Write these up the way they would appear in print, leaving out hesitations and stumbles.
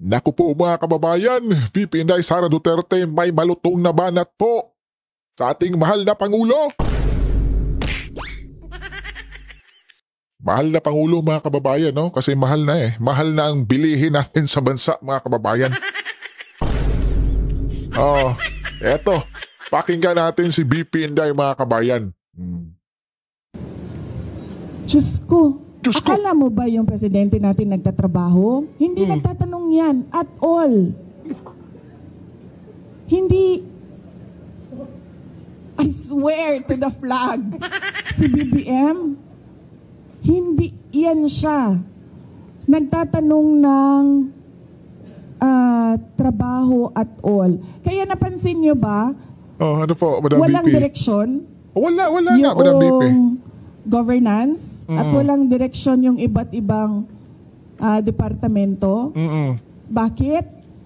Naku po mga kababayan, VP Inday Sara Duterte may malutong na banat po sa ating mahal na Pangulo. Mahal na Pangulo mga kababayan, no? Kasi mahal na eh. Mahal na ang bilihin natin sa bansa mga kababayan. Oh, eto. Pakinggan natin si VP Inday mga kabayan. Diyos ko. Diyos ko. Akala mo ba yung presidente natin nagtatrabaho? Hindi nagtatanong yan at all. Hindi. I swear to the flag. Si BBM, hindi yan siya. Nagtatanong ng trabaho at all. Kaya napansin nyo ba? Oh, ano po, Madam walang VP? direksyon. Wala nga, Madam VP. Governance at walang direksyon yung iba't ibang departamento. Bakit?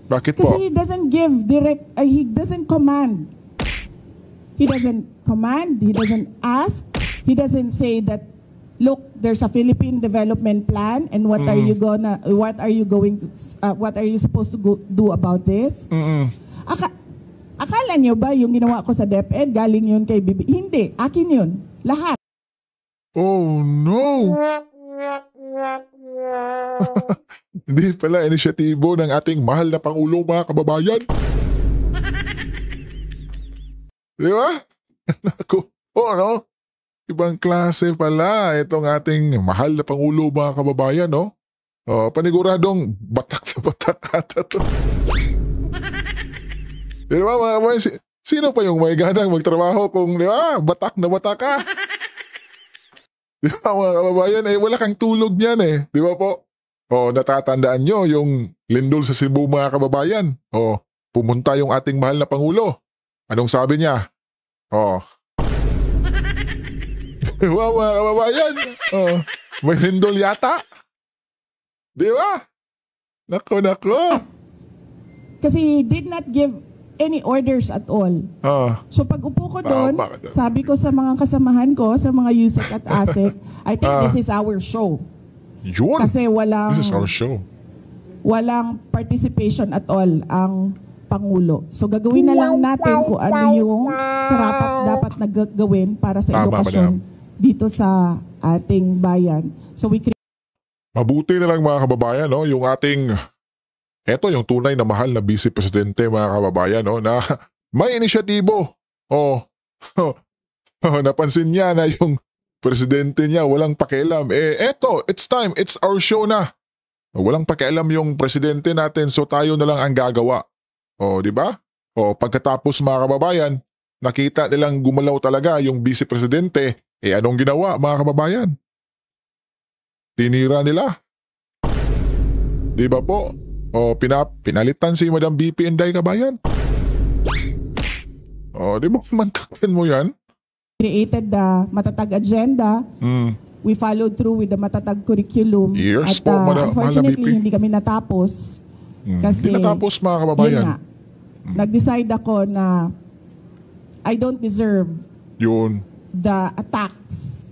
Bakit po? Kasi he doesn't give he doesn't command. He doesn't command, he doesn't ask, he doesn't say that, look, there's a Philippine development plan and what are you supposed to do about this? Akala niyo ba yung ginawa ko sa DepEd galing yun kay Bibi? Hindi, akin yun. Lahat. Oh no! Hindi pala inisyatibo ng ating mahal na Pangulo mga kababayan. Di ba? Naku, no? Ibang klase pala itong ating mahal na Pangulo mga kababayan, no? Oh, paniguradong batak na batak ata to. Di ba mga kababayan, sino pa yung may ganang magtrabaho kung, di ba, batak na batak ka? Di ba mga kababayan, wala kang tulog niyan eh. Di ba po? O, natatandaan nyo yung lindol sa Cebu mga kababayan. O, pumunta yung ating mahal na Pangulo. Anong sabi niya? O. Di ba mga kababayan? O, may lindol yata. Di ba? Nako. Kasi he did not give any orders at all. So pag upo ko doon, sabi ko sa mga kasamahan ko, sa mga USEC at ASEC, I think this is our show. Yun. Kasi This is our show. Walang participation at all ang Pangulo. So gagawin na lang natin kung ano yung karapat dapat na gawin para sa edukasyon dito sa ating bayan. So Mabuti na lang mga kababayan, no? Yung ating eto yung tunay na mahal na Vice Presidente mga kababayan, no, na may inisyatibo. Napansin niya na yung presidente niya walang pakialam. Eto, it's time, it's our show na. Walang pakialam yung presidente natin, so tayo na lang ang gagawa. Di ba? Pagkatapos mga kababayan, nakita nilang gumalaw talaga yung Vice Presidente. Anong ginawa mga kababayan? Tinira nila. Di ba po? Pinalitan si Madam VP Inday kabayan. Di ba mantakpan mo yan? Created the matatag agenda. We followed through with the matatag curriculum. Yes at po, unfortunately, hindi kami natapos. Kasi, hindi natapos mga kababayan. Nag-decide ako na I don't deserve the attacks.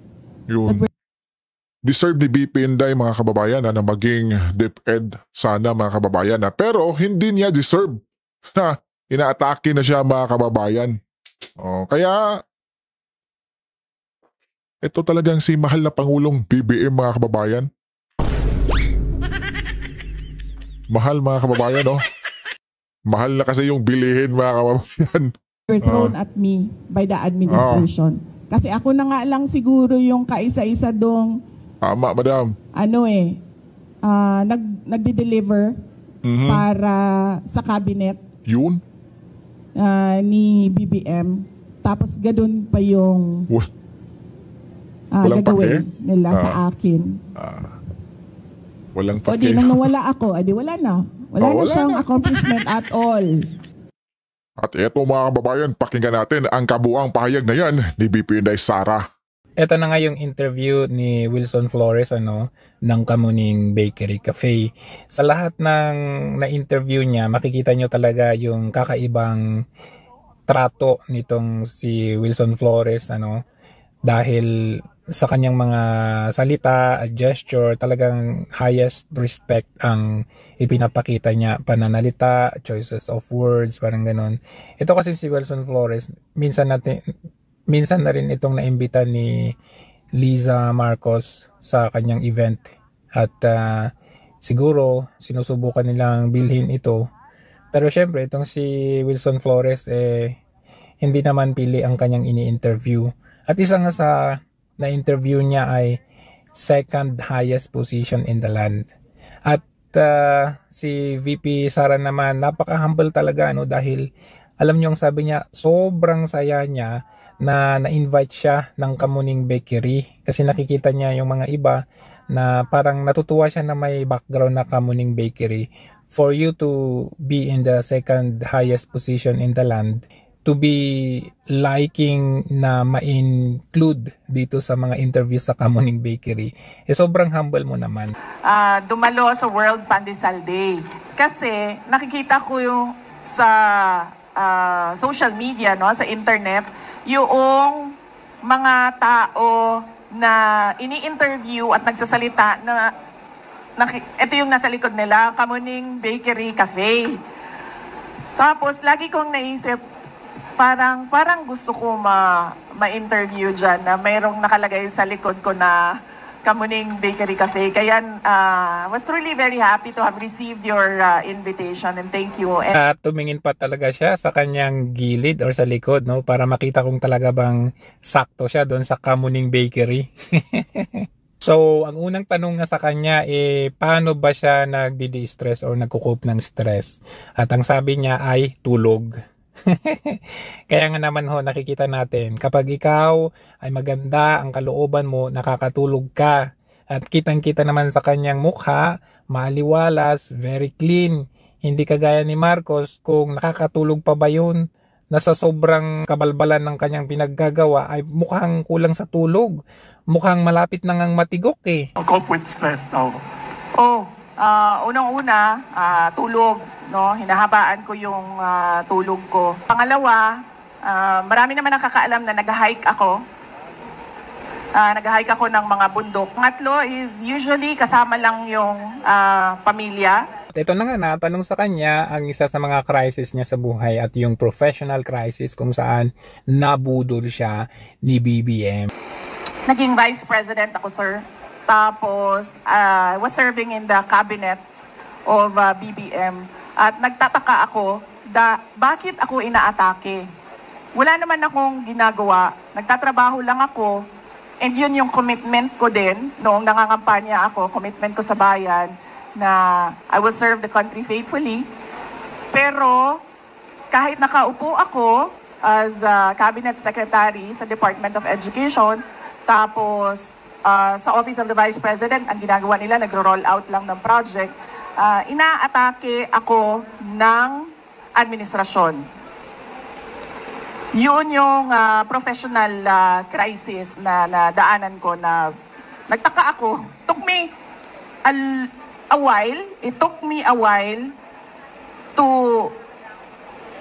Deserve ni VP Inday mga kababayan na maging DepEd sana mga kababayan na, pero hindi niya deserve na inaatake na siya mga kababayan. Kaya ito talagang si mahal na Pangulong BBM mga kababayan. Mahal mga kababayan, no? Mahal na kasi yung bilihin mga kababayan. Were thrown at me by the administration. Kasi ako na nga lang siguro yung kaisa-isa dong tama, madam. Nagde-deliver para sa cabinet. Yun? Ni BBM. Tapos gadun pa yung gagawin nila sa akin. Walang pake. O di nang nawala ako, wala na. Wala na siyang accomplishment at all. At eto mga kababayan, pakinggan natin ang kabuang pahayag na yan ni VP Inday Sara. Ito na nga yung interview ni Wilson Flores ng Kamuning Bakery Cafe. Sa lahat ng na-interview niya, makikita nyo talaga yung kakaibang trato nitong si Wilson Flores dahil sa kanyang mga salita at gesture, talagang highest respect ang ipinapakita niya, pananalita, choices of words, parang ganun. Ito kasi si Wilson Flores, minsan na rin itong naimbita ni Liza Marcos sa kanyang event at siguro sinusubukan nilang bilhin ito. Pero syempre itong si Wilson Flores hindi naman pili ang kanyang ini-interview. At isa nga sa na-interview niya ay second highest position in the land. At si VP Sara naman, napaka-humble talaga dahil alam niyo ang sabi niya, sobrang saya niya na na-invite siya ng Kamuning Bakery kasi nakikita niya yung mga iba na parang natutuwa siya na may background na Kamuning Bakery. For you to be in the second highest position in the land, to be liking na ma-include dito sa mga interview sa Kamuning Bakery, sobrang humble mo naman. Dumalo sa World Pandesal Day. Kasi nakikita ko yung sa social media, sa internet, yung mga tao na ini-interview at nagsasalita na ito yung nasa likod nila, Kamuning Bakery Cafe. Tapos lagi kong naisip, parang gusto ko ma-interview dyan na mayroong nakalagay sa likod ko na Kamuning Bakery Cafe. Kaya was truly very happy to have received your invitation and thank you. At tumingin pa talaga siya sa kanyang gilid or sa likod para makita kung talaga bang sakto siya doon sa Kamuning Bakery. So, ang unang tanong nga sa kanya paano ba siya nagdi-distress or nagkukup ng stress? At ang sabi niya ay tulog. Kaya nga naman nakikita natin kapag ikaw ay maganda ang kalooban mo, nakakatulog ka at kitang-kita naman sa kanyang mukha, maaliwalas, very clean, hindi kagaya ni Marcos kung nakakatulog pa ba yun, nasa sobrang kabalbalan ng kanyang pinaggagawa ay mukhang kulang sa tulog, mukhang malapit na ngang matigok Cope with stress daw. Unang-una, tulog, hinahabaan ko yung tulog ko. Pangalawa, marami naman nakakaalam na nag-hike ako. Nag-hike ako ng mga bundok. Pangatlo is usually kasama lang yung pamilya. Ito na nga, natanong sa kanya ang isa sa mga crisis niya sa buhay at yung professional crisis kung saan nabudol siya ni BBM. Naging vice president ako, sir. Tapos, I was serving in the cabinet of BBM. At nagtataka ako, bakit ako inaatake? Wala naman akong ginagawa. Nagtatrabaho lang ako. And yun yung commitment ko din, noong nangangampanya ako, commitment ko sa bayan, na I will serve the country faithfully. Pero, kahit nakaupo ako as cabinet secretary sa Department of Education, tapos, sa Office of the Vice President, ang ginagawa nila, nagro-roll out lang ng project, inaatake ako ng administrasyon. Yun yung professional crisis na daanan ko na nagtaka ako. Took me a while to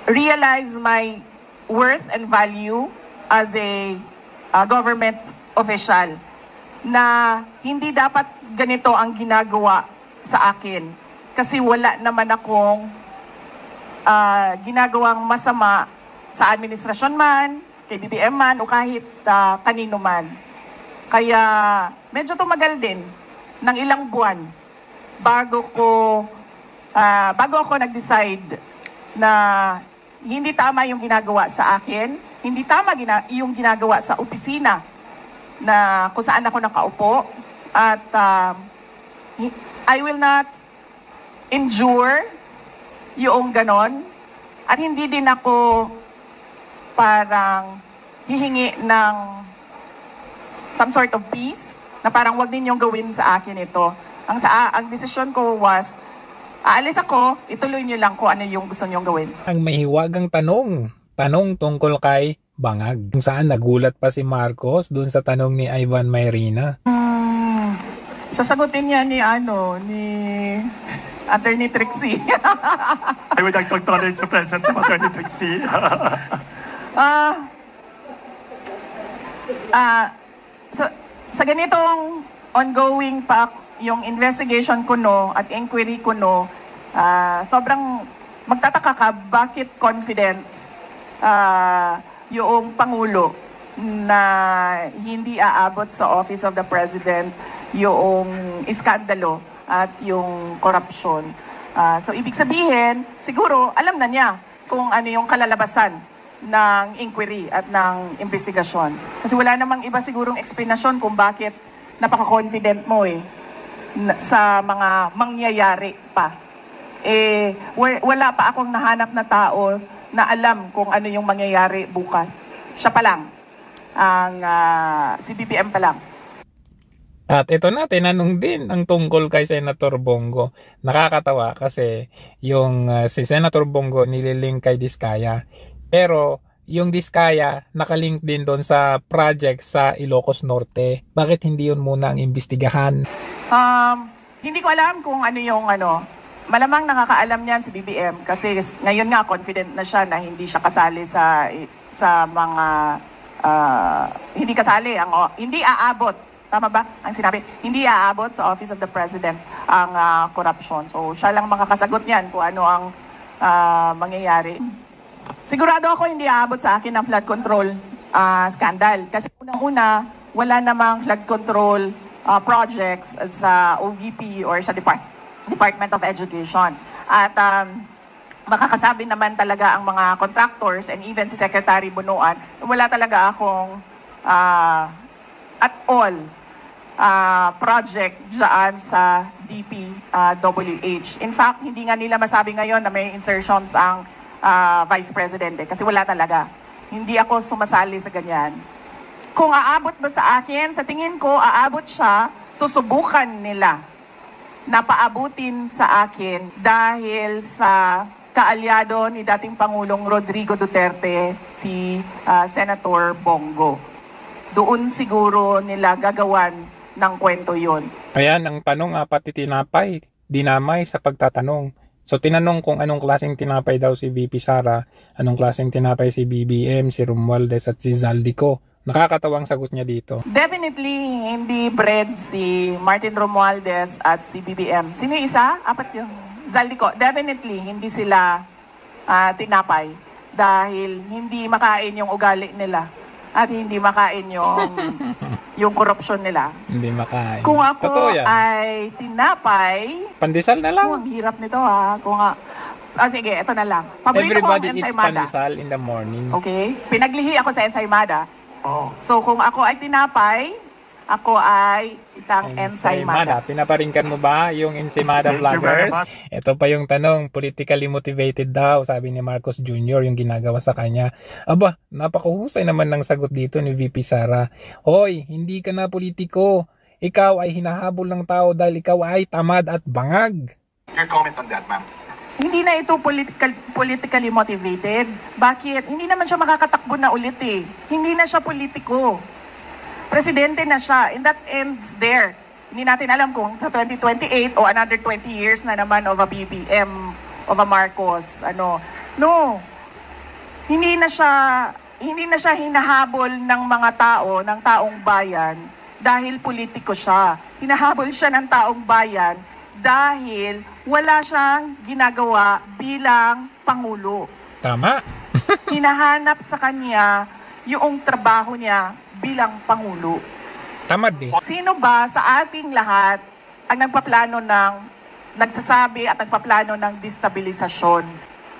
realize my worth and value as a government official, na hindi dapat ganito ang ginagawa sa akin. Kasi wala naman akong ginagawang masama sa administrasyon man, kay BBM man, o kahit kanino man. Kaya medyo tumagal din ng ilang buwan bago ako nag-decide na hindi tama yung ginagawa sa akin, hindi tama yung ginagawa sa opisina na kung saan ako nakaupo, at I will not endure yung ganon, at hindi din ako parang hihingi ng some sort of peace na parang wag ninyong gawin sa akin ito. Ang desisyon ko was, aalis ako, ituloy niyo lang kung ano yung gusto niyong gawin. Ang mahiwagang tanong tungkol kay Bangag. Kung saan nagulat pa si Marcos dun sa tanong ni Ivan Mayrina. Sasagutin niya ni Attorney Trixie. I would like to acknowledge the presence of Attorney Trixie. Sa ganitong ongoing pa yung investigation kuno at inquiry kuno, sobrang magtataka ka bakit confident yung Pangulo na hindi aabot sa Office of the President yung iskandalo at yung korupsyon. So ibig sabihin, siguro alam na niya kung ano yung kalalabasan ng inquiry at ng investigasyon. Kasi wala namang iba sigurong explanation kung bakit napaka-confident mo sa mga mangyayari pa. Wala pa akong nahanap na tao na alam kung ano yung mangyayari bukas. Siya pa lang. Si BBM pa lang. At ito na, tinanong din ang tungkol kay Senator Bongo. Nakakatawa kasi yung si Senator Bongo nililink kay Diskaya. Pero yung Diskaya nakalink din doon sa project sa Ilocos Norte. Bakit hindi yun muna ang imbestigahan? Hindi ko alam kung ano yung malamang nakakaalam niyan si BBM kasi ngayon nga confident na siya na hindi siya kasali sa mga hindi aabot. Tama ba ang sinabi? Hindi aabot sa Office of the President ang corruption. So, siya lang makakasagot niyan kung ano ang mangyayari. Sigurado ako hindi aabot sa akin ang flood control scandal. Kasi unang-una, wala namang flood control projects sa OVP or sa Department of Education. At makakasabi naman talaga ang mga contractors and even si Secretary Bunuan, wala talaga akong at all project dyan sa DPWH. In fact, hindi nga nila masabi ngayon na may insertions ang Vice President kasi wala talaga. Hindi ako sumasali sa ganyan. Kung aabot ba sa akin, sa tingin ko, aabot siya, susubukan nila na paabutin sa akin dahil sa kaalyado ni dating Pangulong Rodrigo Duterte, si Senator Bongo. Doon siguro nila gagawan ng kwento yon. Ayan, ang tanong pati tinapay, dinamay sa pagtatanong. So tinanong kung anong klaseng tinapay daw si VP Sara, anong klaseng tinapay si BBM, si Romualdez at si Zaldico. Nakakatawang sagot niya dito. Definitely hindi bread si Martin Romualdez at si BBM. Sino yung isa? Apat yung Zaldico. Definitely hindi sila tinapay dahil hindi makain yung ugali nila. At hindi makain yung korupsyon nila. Hindi makain. Kung ako ay tinapay, pandesal na lang. Ang hirap nito sige, ito na lang. Paborito Everybody ko ang eats ensaymada. pandesal in the morning. Okay? Pinaglihi ako sa ensaymada. So kung ako ay tinapay, ako ay isang ensaymada. Pinaparinggan mo ba yung ensaymada vloggers? Ito pa yung tanong, politically motivated daw, sabi ni Marcos Jr. yung ginagawa sa kanya. Aba, napakahusay naman ng sagot dito ni VP Sara. Hoy, hindi ka na politiko. Ikaw ay hinahabol ng tao dahil ikaw ay tamad at bangag. Your comment on that, ma'am? Hindi na ito politically motivated. Bakit? Hindi naman siya makakatakbo na ulit eh. Hindi na siya politiko. Presidente na siya, and that ends there. Hindi natin alam kung sa 2028 o another 20 years na naman of a BBM, of a Marcos, No. Hindi na siya hinahabol ng mga tao, ng taong bayan dahil politiko siya. Hinahabol siya ng taong bayan dahil wala siyang ginagawa bilang Pangulo. Tama. Hinahanap sa kanya yung trabaho niya bilang Pangulo. Tamad eh. Sino ba sa ating lahat ang nagsasabi at nagpaplano ng destabilisasyon?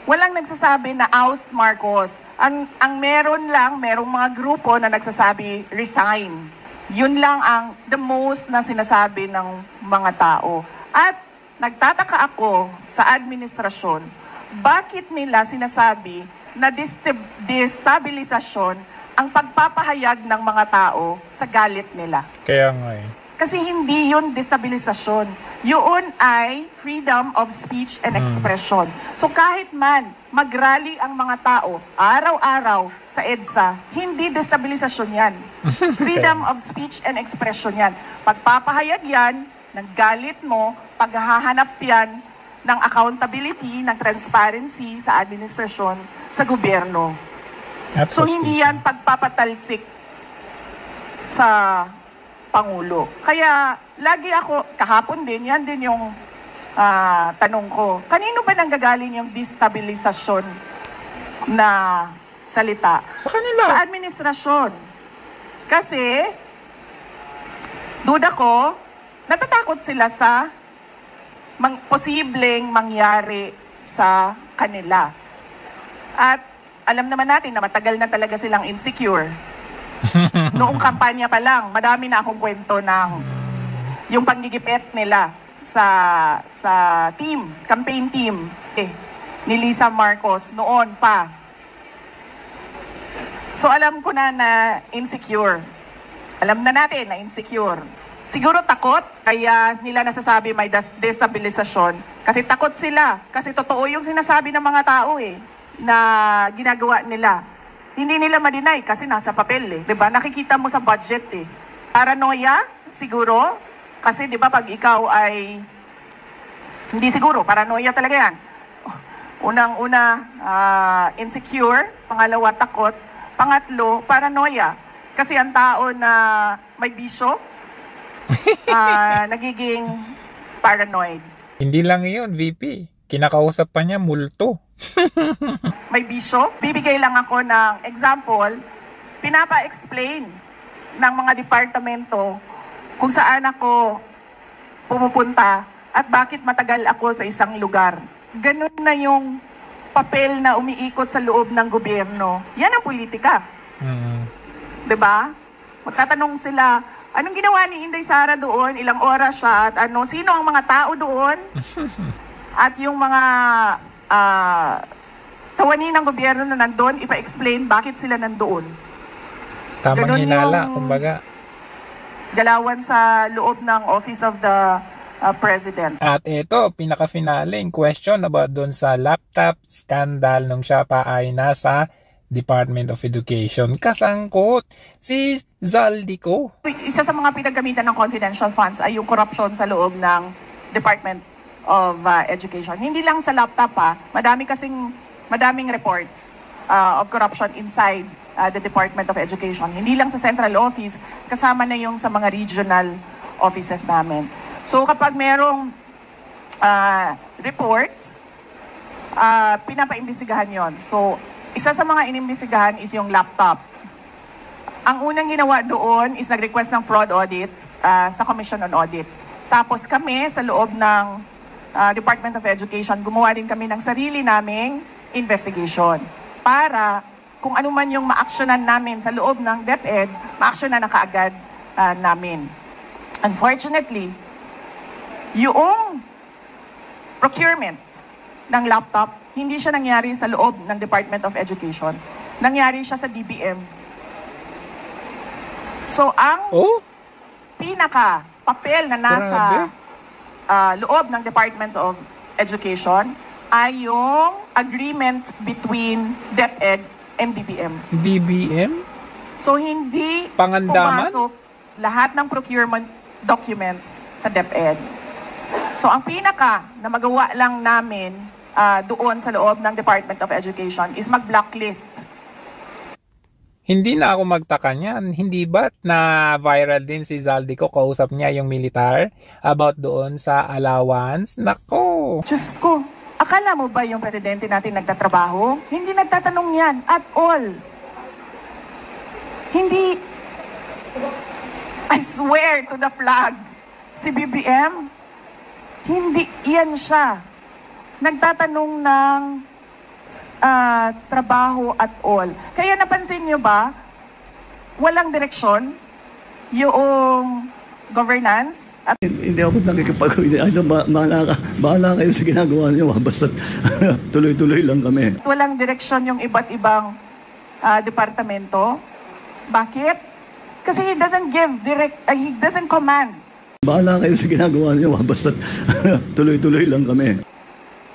Walang nagsasabi na oust Marcos. Ang merong mga grupo na nagsasabi resign. Yun lang ang the most na sinasabi ng mga tao. At nagtataka ako sa administrasyon, bakit nila sinasabi na destabilisasyon ang pagpapahayag ng mga tao sa galit nila. Kaya nga eh. Kasi hindi yun destabilisasyon. Yun ay freedom of speech and expression. So kahit man mag-rally ang mga tao araw-araw sa EDSA, hindi destabilisasyon yan. Freedom of speech and expression yan. Pagpapahayag yan ng galit mo, paghahanap yan ng accountability, ng transparency sa administrasyon, sa gobyerno. So hindi yan pagpapatalsik sa Pangulo. Kaya lagi ako, kahapon din, yan din yung tanong ko. Kanino ba nanggagaling yung destabilisasyon na salita? Sa kanila. Sa administrasyon. Kasi, duda ko, natatakot sila sa posibleng mangyari sa kanila. At alam naman natin na matagal na talaga silang insecure. Noong kampanya pa lang, madami na akong kwento ng yung panggigipit nila sa team, campaign team ni Lisa Marcos noon pa. So alam ko na insecure. Alam na natin na insecure. Siguro takot, kaya nila nasasabi may destabilisasyon. Kasi takot sila. Kasi totoo yung sinasabi ng mga tao na ginagawa nila. Hindi nila ma-deny kasi nasa papel Diba? Nakikita mo sa budget Paranoia, siguro. Kasi diba pag ikaw ay, hindi siguro, paranoia talaga yan. Unang-una, insecure. Pangalawa, takot. Pangatlo, paranoia. Kasi ang tao na may bisyo, nagiging paranoid. Hindi lang yun, VP. Kinakausap pa niya multo. May bisyo. Bibigay lang ako ng example. Pinapa-explain ng mga departamento kung saan ako pumupunta at bakit matagal ako sa isang lugar. Ganun na yung papel na umiikot sa loob ng gobyerno. Yan ang politika. Diba? Magtatanong sila, anong ginawa ni Inday Sara doon? Ilang oras siya? At sino ang mga tao doon? At yung mga kawani ng gobyerno na nandun, ipa-explain bakit sila nandoon. Tamang hinala, kumbaga. Galawan sa loob ng Office of the President. At ito, pinaka-finaling question about doon sa laptop scandal nung siya pa ay nasa Department of Education. Kasangkot si Zaldico. Isa sa mga pinagamitan ng confidential funds ay yung corruption sa loob ng Department of Education. Hindi lang sa laptop madaming reports of corruption inside the Department of Education. Hindi lang sa central office, kasama na yung sa mga regional offices namin. So kapag merong reports, pinapaimbestigahan yon. So isa sa mga inimbestigahan is yung laptop. Ang unang ginawa doon is nag-request ng fraud audit sa Commission on Audit. Tapos kami sa loob ng Department of Education, gumawa din kami ng sarili naming investigation para kung ano man yung ma-actionan namin sa loob ng DepEd, ma-actionan na kaagad namin. Unfortunately, yung procurement ng laptop, hindi siya nangyari sa loob ng Department of Education. Nangyari siya sa DBM. So, ang pinaka-papel na nasa loob ng Department of Education ay yung agreement between DepEd and DBM. DBM? So, hindi Pangandaman? pumasok lahat ng procurement documents sa DepEd. So, ang pinaka na magawa lang namin doon sa loob ng Department of Education is mag-blacklist. Hindi na ako magtaka niyan. Hindi ba't na viral din si Zaldico, kausap niya yung militar about doon sa allowance? Nako! Diyos ko, akala mo ba yung presidente natin nagtatrabaho? Hindi nagtatanong yan at all. Hindi, I swear to the flag, si BBM, hindi yan siya. Nagtatanong ng trabaho at all. Kaya napansin nyo ba, walang direksyon yung governance? At hindi ako bahala kayo sa ginagawa niyo, basta tuloy-tuloy lang kami. Walang direksyon yung iba't ibang departamento. Bakit? Kasi he doesn't command. Bahala kayo sa ginagawa niyo, basta tuloy-tuloy lang kami.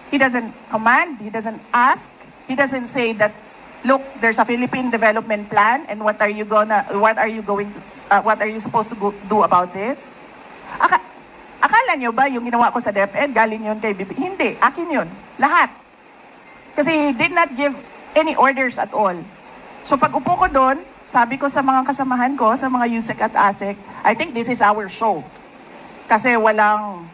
He doesn't command, he doesn't ask. He doesn't say that, look, there's a Philippine development plan and what are you supposed to do about this? Akala nyo ba yung ginawa ko sa DepEd, galing yun kay BB? Hindi, akin yun. Lahat. Kasi he did not give any orders at all. So pag upo ko doon, sabi ko sa mga kasamahan ko, sa mga USEC at ASEC, I think this is our show. Kasi walang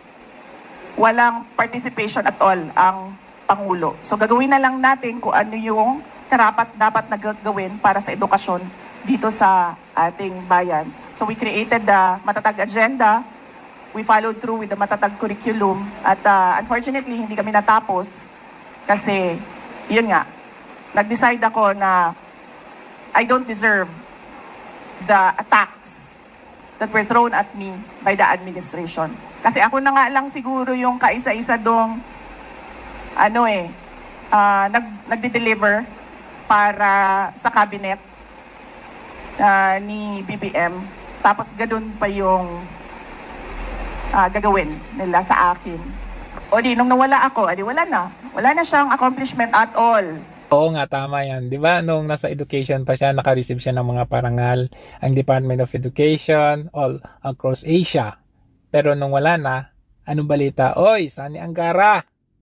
participation at all ang Pangulo. So gagawin na lang natin kung ano yung dapat na gagawin para sa edukasyon dito sa ating bayan. So we created the Matatag Agenda. We followed through with the Matatag Curriculum. At unfortunately, hindi kami natapos kasi, yun nga, nag-decide ako na I don't deserve the attacks that were thrown at me by the administration. Kasi ako na nga lang siguro yung kaisa-isa dong nagde-deliver para sa cabinet ni BBM. Tapos ganun pa yung gagawin nila sa akin. O di, nung nawala ako, adi wala na. Wala na siyang accomplishment at all. Oo nga, tama yan. Di ba, nung nasa education pa siya, naka-receive siya ng mga parangal, ang Department of Education, all across Asia. Pero nung wala na, anong balita? Oy, Sani Angara!